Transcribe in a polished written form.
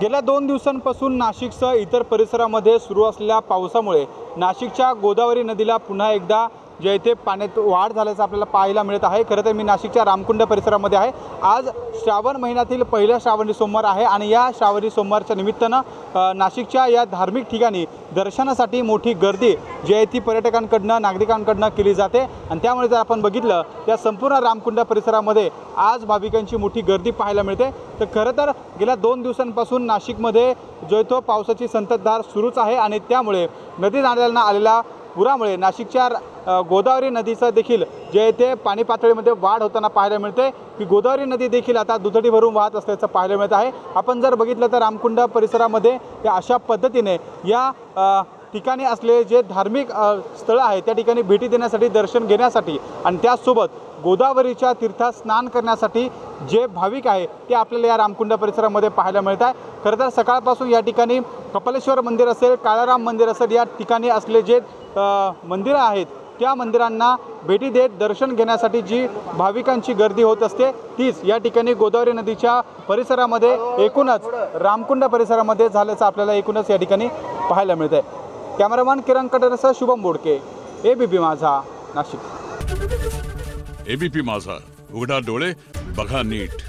गेल्या 2 दिवसांपासून नाशिकसह इतर परिसरामध्ये सुरू असलेल्या पावसामुळे नाशिकच्या गोदावरी नदीला पुन्हा एकदा जे इथे पाण्यात वाढ झाल्याचं आपल्याला पाहायला मिळत आहे। खरं तर मी नाशिकच्या रामकुंड परिसरामध्ये आहे। आज श्रावण महिन्यातील पहिला श्रावणी सोमवार आहे आणि या श्रावणी सोमवारच्या निमित्तानं नाशिकच्या या धार्मिक ठिकाणी दर्शनासाठी मोठी गर्दी जी आहे ती पर्यटकांकडनं नागरिकांकडनं केली जाते आणि त्यामुळे जर आपण बघितलं त्या संपूर्ण रामकुंड परिसरामध्ये आज भाविकांची मोठी गर्दी पाहायला मिळते। तर खरं तर गेल्या 2 दिवसांपासून नाशिकमध्ये जो तो पावसाची संततधार सुरूच आहे आणि त्यामुळे नदी नाल्यांना आलेला पुरामुळे नाशिकच्या गोदावरी नदीचं देखील जे ते पाणी पातळीमध्ये वाढ होताना पाहायला मिळते की गोदावरी नदी देखील आता दुथडी भरून वाहत असल्याचं पाहायला मिळत आहे। आपण जर बघितलं तर रामकुंड परिसरामध्ये या अशा पद्धतीने या ठिकाणी असलेले जे धार्मिक स्थळं आहेत त्या ठिकाणी भेटी देण्यासाठी दर्शन घेण्यासाठी आणि त्याचसोबत गोदावरीच्या तीर्थात स्नान करण्यासाठी जे भाविक आहे ते आपल्याला या रामकुंड परिसरामध्ये पाहायला मिळत आहे। खरं तर सकाळपासून या ठिकाणी कपालेश्वर मंदिर असेल, काळाराम मंदिर असेल, या ठिकाणी असले जे मंदिरं आहेत त्या मंदिरांना भेटी देत दर्शन घेण्यासाठी जी भाविकांची गर्दी होत असते तीच या ठिकाणी गोदावरी नदीच्या परिसरामध्ये एकूणच रामकुंड परिसरामध्ये झाल्याचं आपल्याला एकूणच या ठिकाणी पाहायला मिळत आहे। कॅमेरामॅन किरण कटरसह शुभम बोडके, एबीपी माझा, नाशिक। एबीपी माझा, उघडा डोळे बघा नीट।